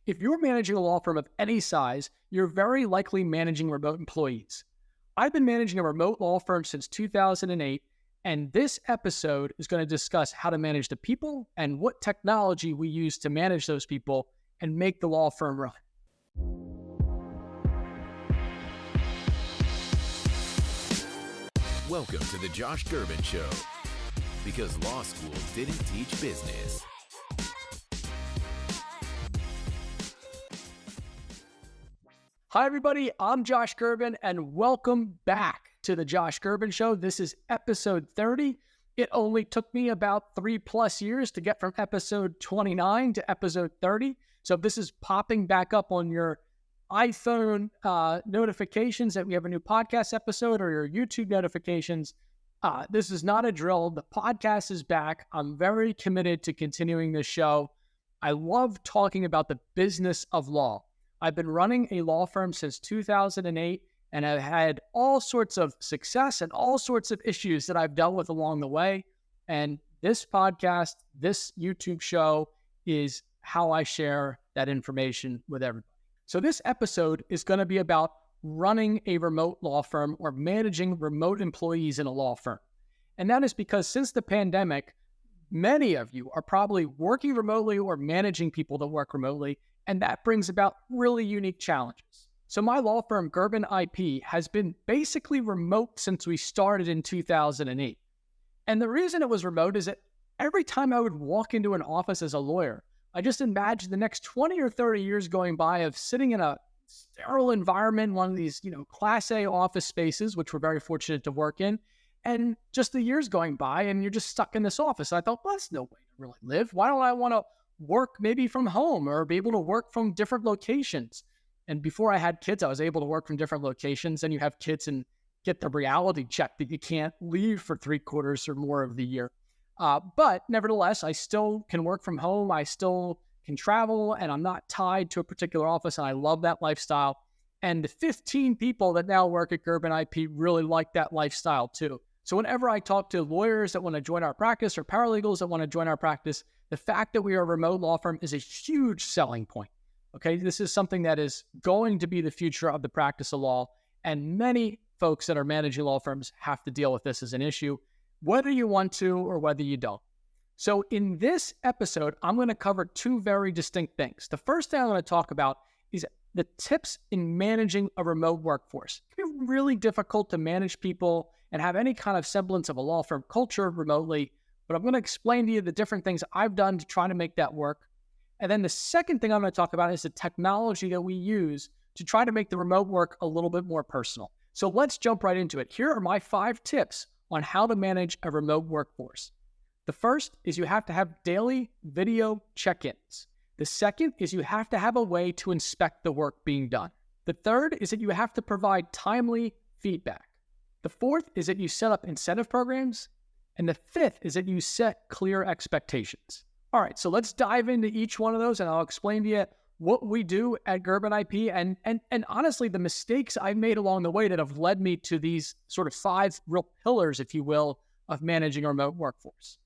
If you're managing a law firm of any size, you're very likely managing remote employees. I've been managing a remote law firm since 2008, and this episode is going to discuss how to manage the people and what technology we use to manage those people and make the law firm run. Welcome to the Josh Gerben Show, because law school didn't teach business. Hi, everybody. I'm Josh Gerben, and welcome back to the Josh Gerben Show. This is episode 30. It only took me about 3+ years to get from episode 29 to episode 30. So if this is popping back up on your iPhone notifications that we have a new podcast episode, or your YouTube notifications, this is not a drill. The podcast is back. I'm very committed to continuing this show. I love talking about the business of law. I've been running a law firm since 2008, and I've had all sorts of success and all sorts of issues that I've dealt with along the way. And this podcast, this YouTube show, is how I share that information with everybody. So this episode is going to be about running a remote law firm or managing remote employees in a law firm. And that is because since the pandemic, many of you are probably working remotely or managing people that work remotely, and that brings about really unique challenges. So my law firm, Gerben IP, has been basically remote since we started in 2008. And the reason it was remote is that every time I would walk into an office as a lawyer, I just imagined the next 20 or 30 years going by of sitting in a sterile environment, one of these, Class A office spaces, which we're very fortunate to work in, and just the years going by and you're just stuck in this office. I thought, well, that's no way to really live. Why don't I want to work maybe from home or be able to work from different locations? And before I had kids, I was able to work from different locations. And you have kids and get the reality check that you can't leave for 3/4 or more of the year. But nevertheless, I still can work from home. I still can travel, and I'm not tied to a particular office. And I love that lifestyle. And the 15 people that now work at Gerben IP really like that lifestyle too. So whenever I talk to lawyers that want to join our practice or paralegals that want to join our practice, the fact that we are a remote law firm is a huge selling point. Okay, this is something that is going to be the future of the practice of law. And many folks that are managing law firms have to deal with this as an issue, whether you want to or whether you don't. So in this episode, I'm going to cover two very distinct things. The first thing I'm going to talk about is the tips in managing a remote workforce. It can be really difficult to manage people and have any kind of semblance of a law firm culture remotely, but I'm going to explain to you the different things I've done to try to make that work. And then the second thing I'm going to talk about is the technology that we use to try to make the remote work a little bit more personal. So let's jump right into it. Here are my 5 tips on how to manage a remote workforce. The first is you have to have daily video check-ins. The second is you have to have a way to inspect the work being done. The third is that you have to provide timely feedback. The fourth is that you set up incentive programs. And the fifth is that you set clear expectations. All right, so let's dive into each one of those, and I'll explain to you what we do at Gerben IP and honestly, the mistakes I've made along the way that have led me to these sort of 5 real pillars, if you will, of managing a remote workforce.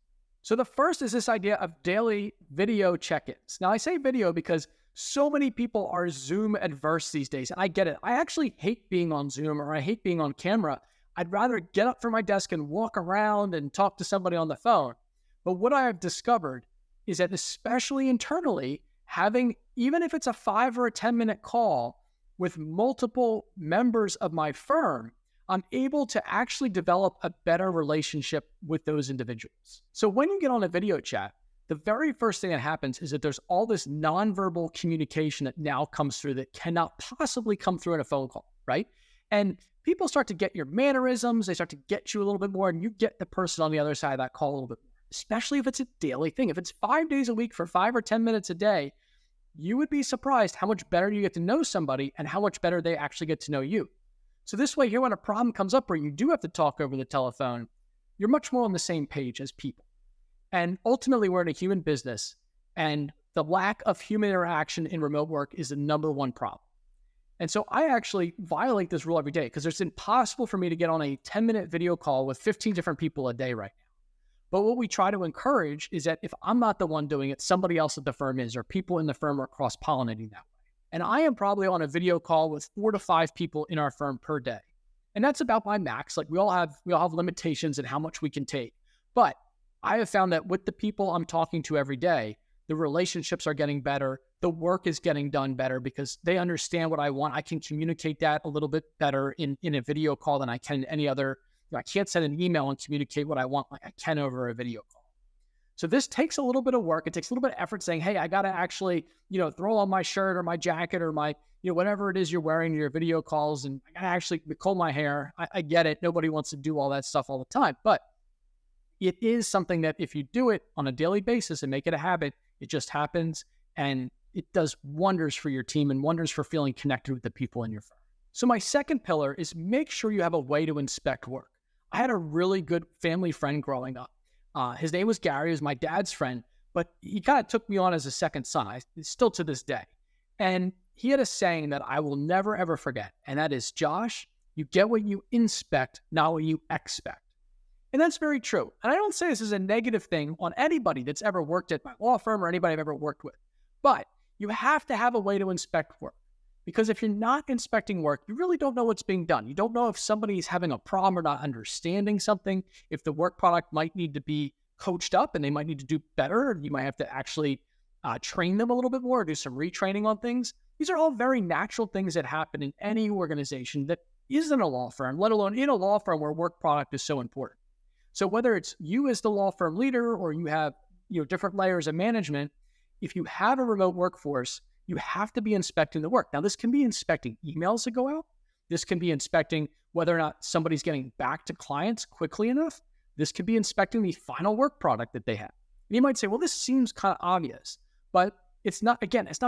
So the first is this idea of daily video check-ins. Now, I say video because so many people are Zoom adverse these days, and I get it. I actually hate being on Zoom, or I hate being on camera. I'd rather get up from my desk and walk around and talk to somebody on the phone. But what I have discovered is that, especially internally, having, even if it's a 5 or a 10-minute call with multiple members of my firm, I'm able to actually develop a better relationship with those individuals. So when you get on a video chat, the very first thing that happens is that there's all this nonverbal communication that now comes through that cannot possibly come through in a phone call, right? And people start to get your mannerisms, they start to get you a little bit more, and you get the person on the other side of that call a little bit more, especially if it's a daily thing. If it's 5 days a week for 5 or 10 minutes a day, you would be surprised how much better you get to know somebody and how much better they actually get to know you. So this way here, when a problem comes up where you do have to talk over the telephone, you're much more on the same page as people. And ultimately, we're in a human business, and the lack of human interaction in remote work is the number one problem. And so I actually violate this rule every day because it's impossible for me to get on a 10-minute video call with 15 different people a day right now. But what we try to encourage is that if I'm not the one doing it, somebody else at the firm is, or people in the firm are cross-pollinating that way. And I am probably on a video call with 4 to 5 people in our firm per day. And that's about my max. Like we all have limitations in how much we can take. But I have found that with the people I'm talking to every day, the relationships are getting better. The work is getting done better because they understand what I want. I can communicate that a little bit better in a video call than I can any other. I can't send an email and communicate what I want like I can over a video call. So this takes a little bit of work. It takes a little bit of effort saying, hey, I got to actually, throw on my shirt or my jacket or my, whatever it is you're wearing in your video calls. And I got to actually comb my hair. I get it. Nobody wants to do all that stuff all the time. But it is something that if you do it on a daily basis and make it a habit, it just happens. And it does wonders for your team and wonders for feeling connected with the people in your firm. So my second pillar is make sure you have a way to inspect work. I had a really good family friend growing up. His name was Gary. He was my dad's friend, but he kind of took me on as a second son, still to this day. And he had a saying that I will never, ever forget. And that is, Josh, you get what you inspect, not what you expect. And that's very true. And I don't say this is a negative thing on anybody that's ever worked at my law firm or anybody I've ever worked with. But you have to have a way to inspect work. Because if you're not inspecting work, you really don't know what's being done. You don't know if somebody's having a problem or not understanding something, if the work product might need to be coached up and they might need to do better. You might have to actually train them a little bit more, or do some retraining on things. These are all very natural things that happen in any organization that isn't a law firm, let alone in a law firm where work product is so important. So whether it's you as the law firm leader or you have different layers of management, if you have a remote workforce, you have to be inspecting the work. Now, this can be inspecting emails that go out. This can be inspecting whether or not somebody's getting back to clients quickly enough. This could be inspecting the final work product that they have. And you might say, well, this seems kind of obvious, but it's not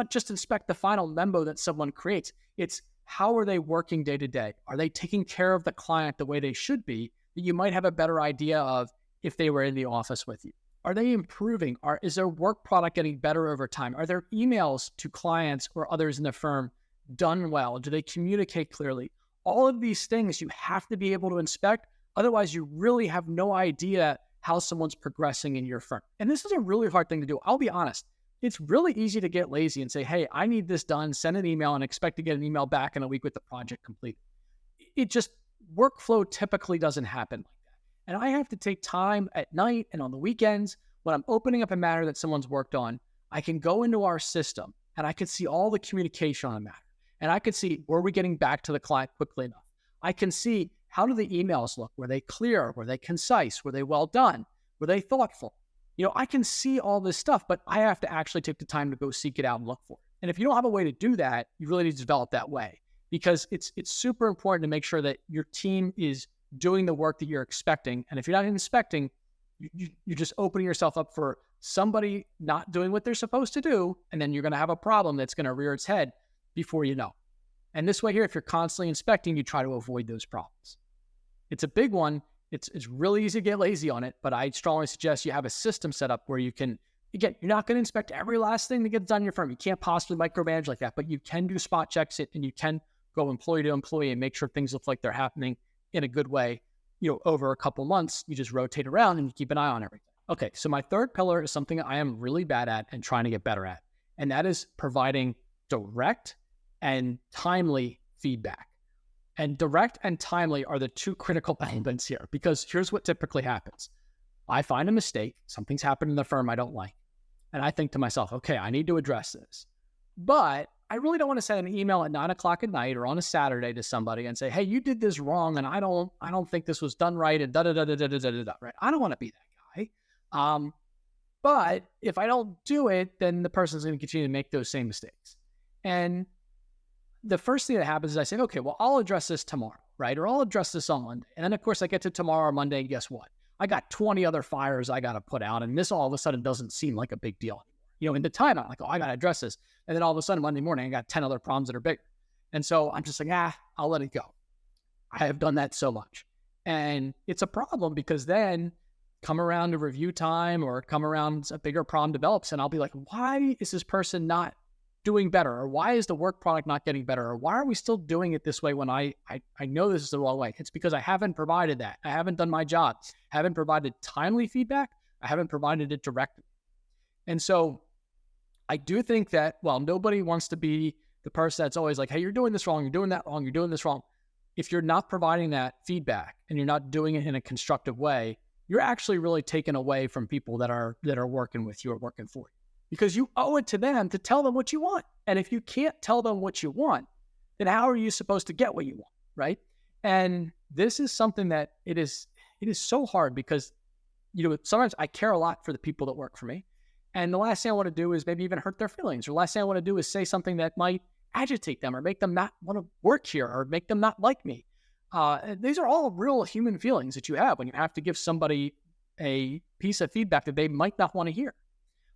just inspect the final memo that someone creates. It's how are they working day to day? Are they taking care of the client the way they should be? That you might have a better idea of if they were in the office with you. Are they improving? Is their work product getting better over time? Are their emails to clients or others in the firm done well? Do they communicate clearly? All of these things you have to be able to inspect. Otherwise, you really have no idea how someone's progressing in your firm. And this is a really hard thing to do. I'll be honest. It's really easy to get lazy and say, hey, I need this done, send an email and expect to get an email back in a week with the project complete. Workflow typically doesn't happen like that. And I have to take time at night and on the weekends when I'm opening up a matter that someone's worked on. I can go into our system and I can see all the communication on a matter. And I can see, were we getting back to the client quickly enough? I can see, how do the emails look? Were they clear? Were they concise? Were they well done? Were they thoughtful? I can see all this stuff, but I have to actually take the time to go seek it out and look for it. And if you don't have a way to do that, you really need to develop that way, because it's super important to make sure that your team is doing the work that you're expecting. And if you're not inspecting, you're just opening yourself up for somebody not doing what they're supposed to do. And then you're going to have a problem that's going to rear its head before you know. And this way here, if you're constantly inspecting, you try to avoid those problems. It's a big one. It's really easy to get lazy on it, but I strongly suggest you have a system set up where you can, again, you're not going to inspect every last thing that gets done in your firm. You can't possibly micromanage like that, but you can do spot checks it, and you can go employee to employee and make sure things look like they're happening in a good way. Over a couple months, you just rotate around and you keep an eye on everything. Okay, so my third pillar is something I am really bad at and trying to get better at, and that is providing direct and timely feedback. And direct and timely are the two critical elements here, because here's what typically happens. I find a mistake, something's happened in the firm I don't like, and I think to myself, okay, I need to address this. But I really don't want to send an email at 9:00 at night or on a Saturday to somebody and say, hey, you did this wrong, and I don't think this was done right, and da-da-da-da-da-da-da-da, right? I don't want to be that guy. But if I don't do it, then the person's going to continue to make those same mistakes. And the first thing that happens is I say, okay, well, I'll address this tomorrow, right? Or I'll address this on Monday. And then, of course, I get to tomorrow or Monday, and guess what? I got 20 other fires I got to put out, and this all of a sudden doesn't seem like a big deal anymore. In the time, I'm like, oh, I got to address this. And then all of a sudden, Monday morning, I got 10 other problems that are bigger. And so I'm just like, I'll let it go. I have done that so much. And it's a problem, because then come around to review time or come around a bigger problem develops, and I'll be like, why is this person not doing better? Or why is the work product not getting better? Or why are we still doing it this way when I know this is the wrong way? It's because I haven't provided that. I haven't done my job. I haven't provided timely feedback. I haven't provided it directly. And so I do think that, well, nobody wants to be the person that's always like, hey, you're doing this wrong, you're doing that wrong, you're doing this wrong. If you're not providing that feedback and you're not doing it in a constructive way, you're actually really taken away from people that are working with you or working for you, because you owe it to them to tell them what you want. And if you can't tell them what you want, then how are you supposed to get what you want, right? And this is something that it is so hard because, sometimes I care a lot for the people that work for me. And the last thing I want to do is maybe even hurt their feelings. Or the last thing I want to do is say something that might agitate them or make them not want to work here or make them not like me. These are all real human feelings that you have when you have to give somebody a piece of feedback that they might not want to hear.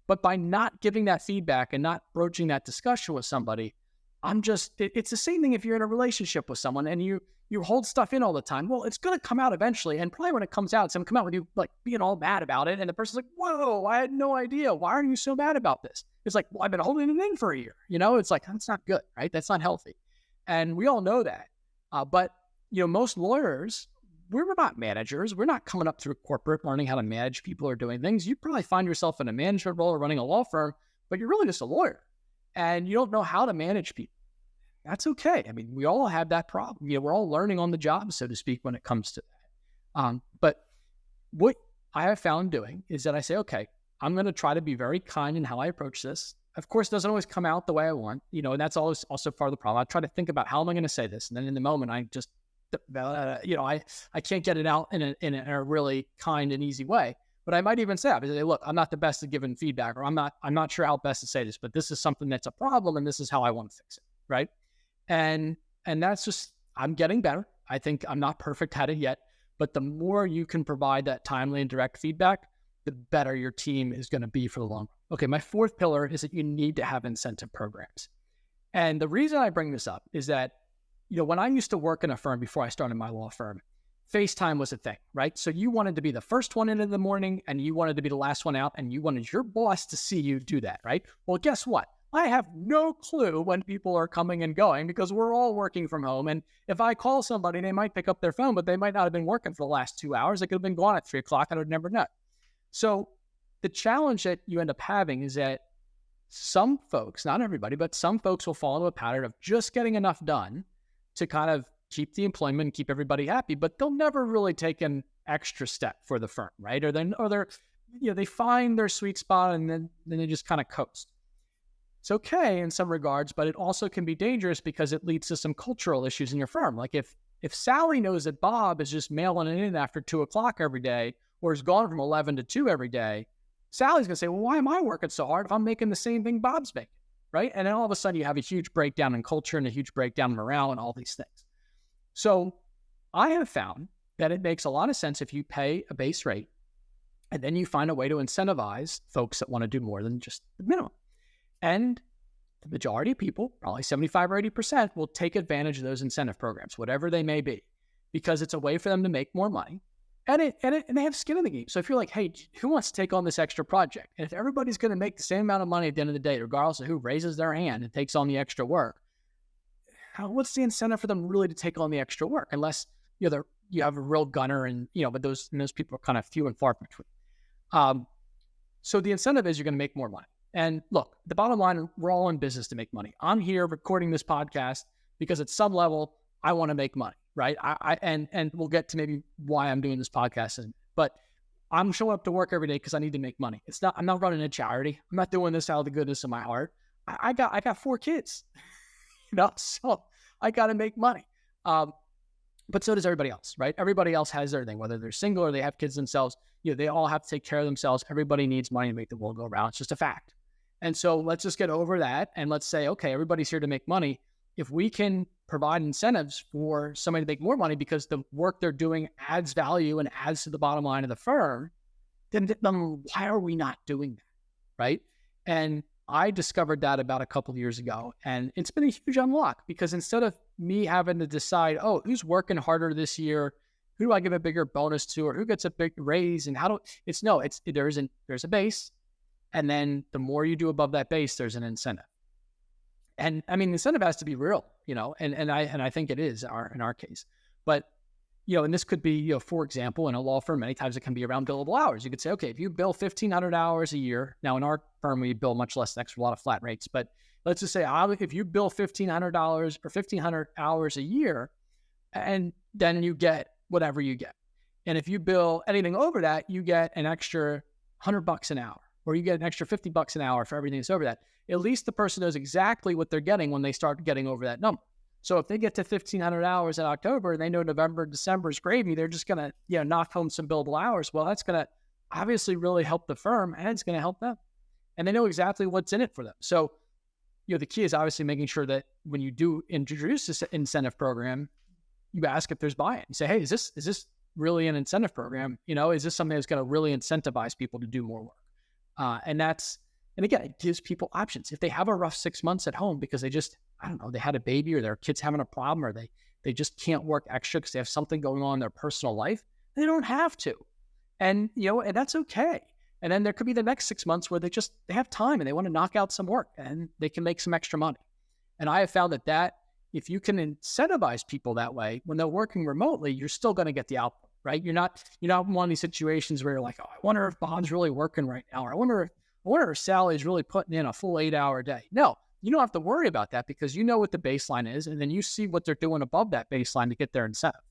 But by not giving that feedback and not broaching that discussion with somebody, it's the same thing if you're in a relationship with someone and you hold stuff in all the time. Well, it's going to come out eventually. And probably when it comes out, it's going to come out with you like being all mad about it. And the person's like, whoa, I had no idea. Why are you so mad about this? It's like, well, I've been holding it in for a year. It's like, that's not good, right? That's not healthy. And we all know that. But most lawyers, we're not managers. We're not coming up through corporate learning how to manage people or doing things. You probably find yourself in a management role or running a law firm, but you're really just a lawyer and you don't know how to manage people. That's okay. I mean, we all have that problem. We're all learning on the job, so to speak, when it comes to that. But what I have found doing is that I say, okay, I'm going to try to be very kind in how I approach this. Of course, it doesn't always come out the way I want, and that's always also part of the problem. I try to think about how am I going to say this? And then in the moment, I just I can't get it out in a really kind and easy way. But I might even say, look, I'm not the best at giving feedback, or I'm not sure how best to say this, but this is something that's a problem, and this is how I want to fix it, right? And that's just, I'm getting better. I think I'm not perfect at it yet, but the more you can provide that timely and direct feedback, the better your team is going to be for the long run. Okay, my fourth pillar is that you need to have incentive programs. And the reason I bring this up is that when I used to work in a firm before I started my law firm, FaceTime was a thing, right? So you wanted to be the first one in the morning and you wanted to be the last one out and you wanted your boss to see you do that, right? Well, guess what? I have no clue when people are coming and going because we're all working from home. And if I call somebody, they might pick up their phone, but they might not have been working for the last 2 hours. They could have been gone at 3 o'clock. I would never know. So the challenge that you end up having is that some folks, not everybody, but some folks will fall into a pattern of just getting enough done to kind of keep the employment and keep everybody happy, but they'll never really take an extra step for the firm, right? They find their sweet spot and then they just kind of coast. It's okay in some regards, but it also can be dangerous because it leads to some cultural issues in your firm. Like if Sally knows that Bob is just mailing it in after 2 o'clock every day, or is gone from 11 to 2 every day, Sally's going to say, well, why am I working so hard if I'm making the same thing Bob's making? Right? And then all of a sudden you have a huge breakdown in culture and a huge breakdown in morale and all these things. So I have found that it makes a lot of sense if you pay a base rate and then you find a way to incentivize folks that want to do more than just the minimum. And the majority of people, probably 75 or 80%, will take advantage of those incentive programs, whatever they may be, because it's a way for them to make more money. And they have skin in the game. So if you're like, hey, who wants to take on this extra project? And if everybody's going to make the same amount of money at the end of the day, regardless of who raises their hand and takes on the extra work, what's the incentive for them really to take on the extra work? Unless you have a real gunner and but those people are kind of few and far between. So the incentive is you're going to make more money. And look, the bottom line, we're all in business to make money. I'm here recording this podcast because at some level I want to make money. Right. And we'll get to maybe why I'm doing this podcast. But I'm showing up to work every day because I need to make money. I'm not running a charity. I'm not doing this out of the goodness of my heart. I got 4 kids, so I got to make money. But so does everybody else, right? Everybody else has their thing, whether they're single or they have kids themselves. They all have to take care of themselves. Everybody needs money to make the world go around. It's just a fact. And so let's just get over that. And let's say, okay, everybody's here to make money. If we can provide incentives for somebody to make more money because the work they're doing adds value and adds to the bottom line of the firm, then why are we not doing that, right? And I discovered that about a couple of years ago, and it's been a huge unlock because instead of me having to decide, oh, who's working harder this year, who do I give a bigger bonus to, or who gets a big raise, and there's a base, and then the more you do above that base, there's an incentive. And I mean, the incentive has to be real, and I think it is in our case. But, and this could be, for example, in a law firm, many times it can be around billable hours. You could say, okay, if you bill 1,500 hours a year, now in our firm, we bill much less, next to a lot of flat rates. But let's just say if you bill $1,500 or 1,500 hours a year, and then you get whatever you get. And if you bill anything over that, you get an extra $100 an hour, or you get an extra $50 an hour for everything that's over that. At least the person knows exactly what they're getting when they start getting over that number. So if they get to 1,500 hours in October and they know November, December is gravy, they're just going to, knock home some billable hours. Well, that's going to obviously really help the firm, and it's going to help them. And they know exactly what's in it for them. So, the key is obviously making sure that when you do introduce this incentive program, you ask if there's buy-in. You say, hey, is this really an incentive program? Is this something that's going to really incentivize people to do more work? And again, it gives people options. If they have a rough 6 months at home because they just, they had a baby, or their kid's having a problem, or they just can't work extra because they have something going on in their personal life, they don't have to. And, and that's okay. And then there could be the next 6 months where they have time and they want to knock out some work and they can make some extra money. And I have found that if you can incentivize people that way, when they're working remotely, you're still going to get the output, right? You're not in one of these situations where you're like, oh, I wonder if Bob's really working right now, or I wonder if Sally's really putting in a full 8-hour day. No, you don't have to worry about that, because you know what the baseline is, and then you see what they're doing above that baseline to get their incentive.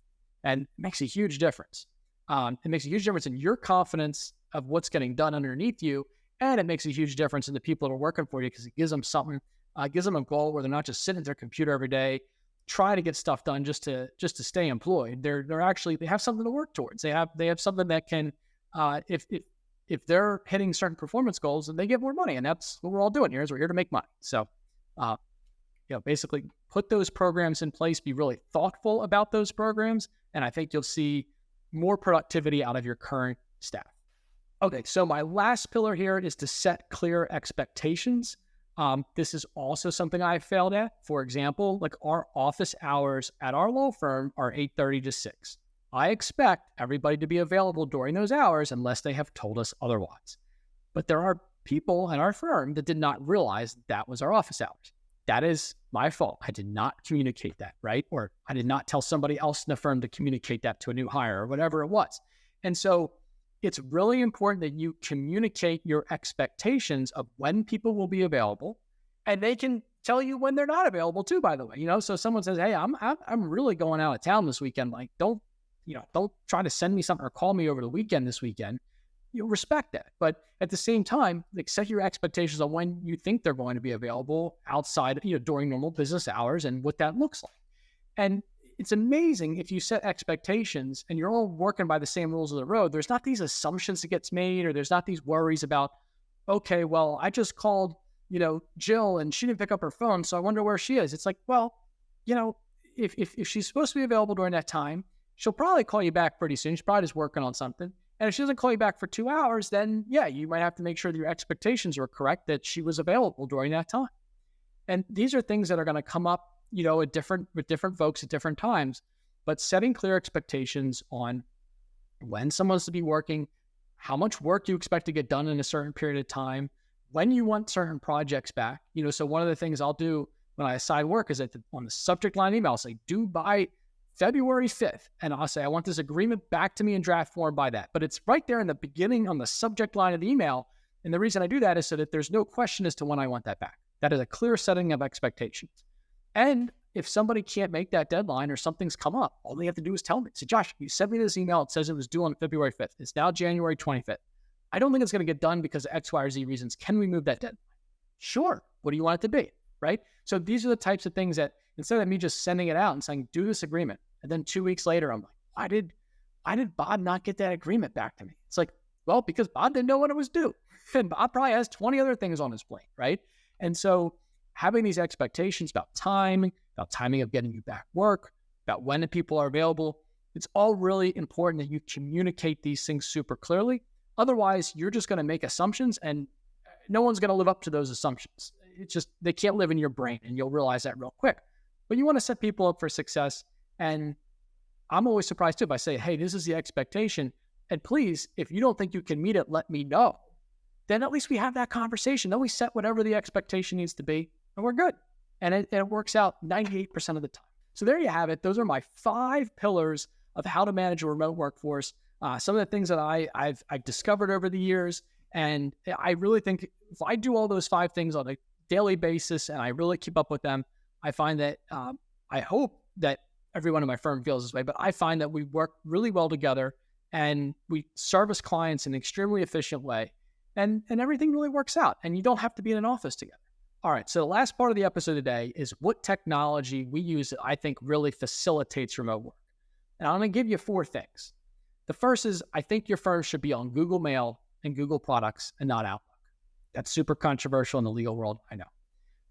And it makes a huge difference. It makes a huge difference in your confidence of what's getting done underneath you, and it makes a huge difference in the people that are working for you, because it gives them something, gives them a goal where they're not just sitting at their computer every day trying to get stuff done just to stay employed. They're actually, they have something to work towards. They have something that can, if they're hitting certain performance goals, then they get more money. And that's what we're all doing here, is we're here to make money. So, basically put those programs in place, be really thoughtful about those programs. And I think you'll see more productivity out of your current staff. Okay. So my last pillar here is to set clear expectations. This is also something I failed at. For example, like our office hours at our law firm are 8:30 to 6. I expect everybody to be available during those hours unless they have told us otherwise. But there are people in our firm that did not realize that was our office hours. That is my fault. I did not communicate that, right? Or I did not tell somebody else in the firm to communicate that to a new hire, or whatever it was. And so it's really important that you communicate your expectations of when people will be available, and they can tell you when they're not available too, by the way. So someone says, hey, I'm really going out of town this weekend. Like, don't try to send me something or call me over the weekend this weekend. You respect that. But at the same time, like, set your expectations on when you think they're going to be available outside, during normal business hours, and what that looks like. And it's amazing if you set expectations and you're all working by the same rules of the road. There's not these assumptions that gets made, or there's not these worries about, okay, well, I just called, Jill and she didn't pick up her phone, so I wonder where she is. It's like, well, if she's supposed to be available during that time, she'll probably call you back pretty soon. She's probably just working on something. And if she doesn't call you back for 2 hours, then yeah, you might have to make sure that your expectations are correct, that she was available during that time. And these are things that are going to come up, with different folks at different times. But setting clear expectations on when someone's to be working, how much work you expect to get done in a certain period of time, when you want certain projects back. So one of the things I'll do when I assign work is that on the subject line email, I'll say, due by February 5th. And I'll say, I want this agreement back to me in draft form by that. But it's right there in the beginning on the subject line of the email. And the reason I do that is so that there's no question as to when I want that back. That is a clear setting of expectations. And if somebody can't make that deadline, or something's come up, all they have to do is tell me. Say, Josh, you sent me this email. It says it was due on February 5th. It's now January 25th. I don't think it's going to get done because of X, Y, or Z reasons. Can we move that deadline? Sure. What do you want it to be? Right? So these are the types of things that, instead of me just sending it out and saying, do this agreement, and then 2 weeks later, I'm like, why did Bob not get that agreement back to me? It's like, well, because Bob didn't know when it was due. And Bob probably has 20 other things on his plate, right? And so having these expectations about timing of getting you back work, about when the people are available, it's all really important that you communicate these things super clearly. Otherwise, you're just going to make assumptions, and no one's going to live up to those assumptions. It's just, they can't live in your brain, and you'll realize that real quick. But you want to set people up for success. And I'm always surprised too if I say, hey, this is the expectation. And please, if you don't think you can meet it, let me know. Then at least we have that conversation. Then we set whatever the expectation needs to be, and we're good. And it works out 98% of the time. So there you have it. Those are my 5 pillars of how to manage a remote workforce. Some of the things that I've discovered over the years. And I really think if I do all those 5 things on a daily basis and I really keep up with them, I find that I hope that everyone in my firm feels this way, but I find that we work really well together and we service clients in an extremely efficient way, and everything really works out, and you don't have to be in an office together. All right, so the last part of the episode today is what technology we use that I think really facilitates remote work. And I'm going to give you 4 things. The first is I think your firm should be on Google Mail and Google Products and not Outlook. That's super controversial in the legal world, I know.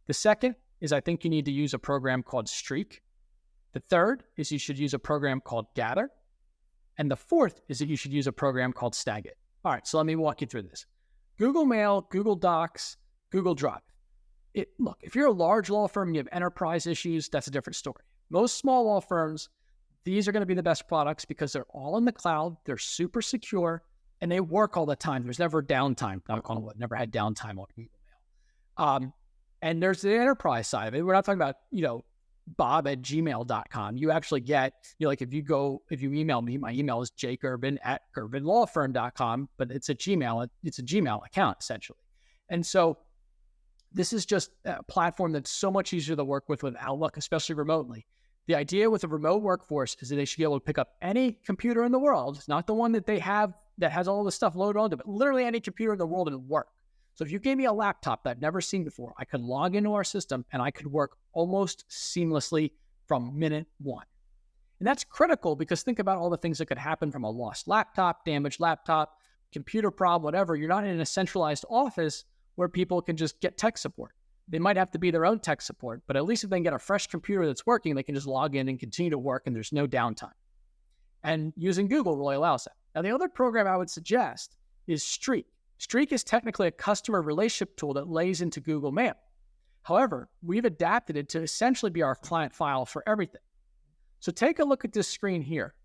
The second is I think you need to use a program called Streak. The third is you should use a program called Gather. And the fourth is that you should use a program called Snagit. All right, so let me walk you through this. Google Mail, Google Docs, Google Drive. Look, if you're a large law firm and you have enterprise issues, that's a different story. Most small law firms, these are going to be the best products because they're all in the cloud, they're super secure, and they work all the time. There's never downtime. Never had downtime on Google Mail. And there's the enterprise side of it. We're not talking about, bob@gmail.com. You actually get, like if you email me, my email is jgerben@gerbenlawfirm.com, but it's a Gmail account essentially. And so this is just a platform that's so much easier to work with Outlook, especially remotely. The idea with a remote workforce is that they should be able to pick up any computer in the world, not the one that they have that has all this stuff loaded onto it, but literally any computer in the world and work. So if you gave me a laptop that I've never seen before, I could log into our system and I could work almost seamlessly from minute 1. And that's critical because think about all the things that could happen from a lost laptop, damaged laptop, computer problem, whatever. You're not in a centralized office where people can just get tech support. They might have to be their own tech support, but at least if they can get a fresh computer that's working, they can just log in and continue to work and there's no downtime. And using Google really allows that. Now, the other program I would suggest is Streak. Streak is technically a customer relationship tool that lays into Google Mail. However, we've adapted it to essentially be our client file for everything. So take a look at this screen here.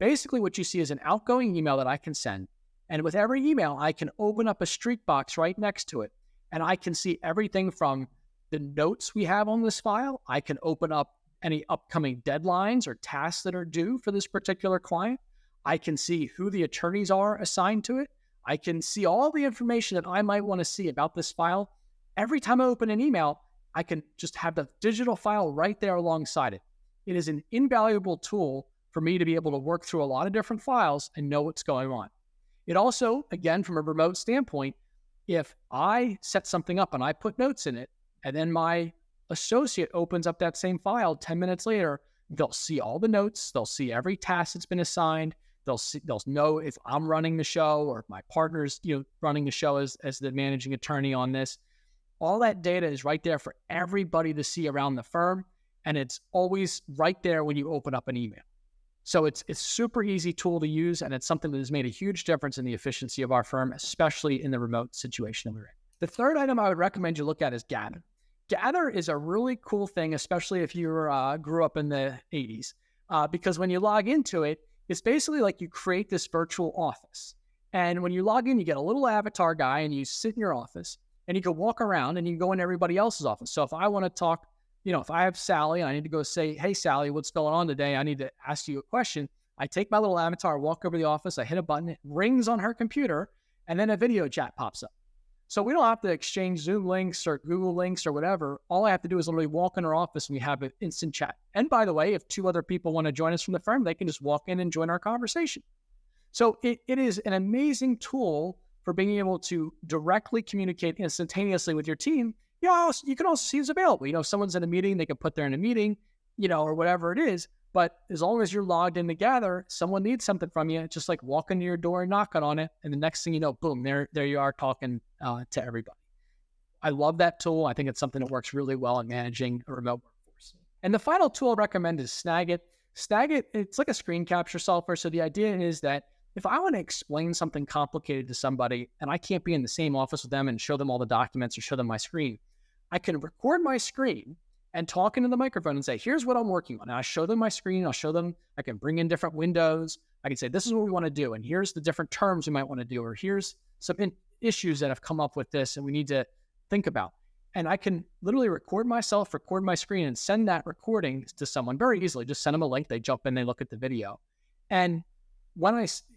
Basically, what you see is an outgoing email that I can send. And with every email, I can open up a Streak box right next to it. And I can see everything from the notes we have on this file. I can open up any upcoming deadlines or tasks that are due for this particular client. I can see who the attorneys are assigned to it. I can see all the information that I might want to see about this file. Every time I open an email, I can just have the digital file right there alongside it. It is an invaluable tool for me to be able to work through a lot of different files and know what's going on. It also, again, from a remote standpoint, if I set something up and I put notes in it, and then my associate opens up that same file 10 minutes later, they'll see all the notes, they'll see every task that's been assigned, they'll know if I'm running the show or if my partner's running the show as the managing attorney on this. All that data is right there for everybody to see around the firm, and it's always right there when you open up an email. So it's a super easy tool to use, and it's something that has made a huge difference in the efficiency of our firm, especially in the remote situation that we're in. The third item I would recommend you look at is Gather. Gather is a really cool thing, especially if you grew up in the 80s, because when you log into it, it's basically like you create this virtual office. And when you log in, you get a little avatar guy, and you sit in your office, and you can walk around, and you can go in everybody else's office. So if I want to talk, if I have Sally, and I need to go say, hey, Sally, what's going on today? I need to ask you a question. I take my little avatar, walk over to the office, I hit a button, it rings on her computer, and then a video chat pops up. So we don't have to exchange Zoom links or Google links or whatever. All I have to do is literally walk in our office and we have an instant chat. And by the way, if 2 other people want to join us from the firm, they can just walk in and join our conversation. So it is an amazing tool for being able to directly communicate instantaneously with your team. You can also see who's available. If someone's in a meeting, they can put there in a meeting, or whatever it is. But as long as you're logged in together, someone needs something from you, just like walk into your door and knocking on it. And the next thing you know, boom, there you are talking to everybody. I love that tool. I think it's something that works really well in managing a remote workforce. And the final tool I recommend is Snagit. Snagit, it's like a screen capture software. So the idea is that if I want to explain something complicated to somebody and I can't be in the same office with them and show them all the documents or show them my screen, I can record my screen and talk into the microphone and say, here's what I'm working on. And I show them my screen. I can bring in different windows. I can say, this is what we want to do. And here's the different terms we might want to do. Or here's some issues that have come up with this and we need to think about. and I can literally record myself, record my screen, and send that recording to someone very easily. Just send them a link. They jump in, they look at the video. And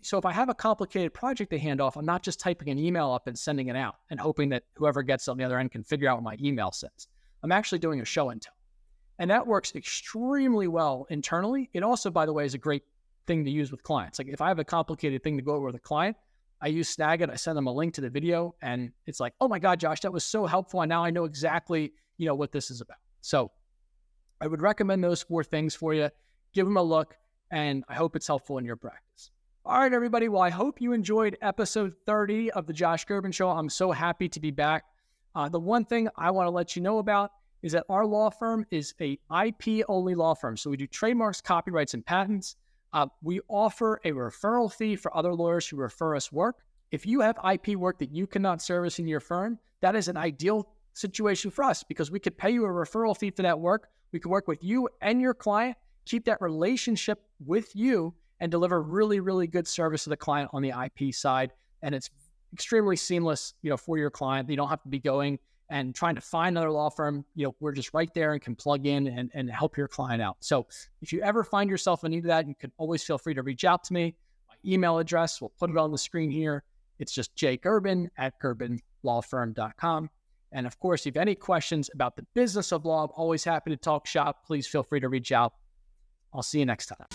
so if I have a complicated project to hand off, I'm not just typing an email up and sending it out and hoping that whoever gets on the other end can figure out what my email says. I'm actually doing a show and tell. And that works extremely well internally. It also, by the way, is a great thing to use with clients. Like if I have a complicated thing to go over with a client, I use Snagit, I send them a link to the video, and it's like, oh my God, Josh, that was so helpful. And now I know exactly, what this is about. So I would recommend those 4 things for you. Give them a look, and I hope it's helpful in your practice. All right, everybody. Well, I hope you enjoyed episode 30 of the Josh Gerben Show. I'm so happy to be back. The one thing I want to let you know about is that our law firm is a IP-only law firm. So we do trademarks, copyrights, and patents. We offer a referral fee for other lawyers who refer us work. If you have IP work that you cannot service in your firm, that is an ideal situation for us because we could pay you a referral fee for that work. We can work with you and your client, keep that relationship with you, and deliver really, really good service to the client on the IP side. And it's extremely seamless, for your client. You don't have to be going and trying to find another law firm. We're just right there and can plug in and help your client out. So if you ever find yourself in need of that, you can always feel free to reach out to me. My email address, we'll put it on the screen here. It's just jgerben@gerbenlawfirm.com. And of course, if you have any questions about the business of law, I'm always happy to talk shop. Please feel free to reach out. I'll see you next time.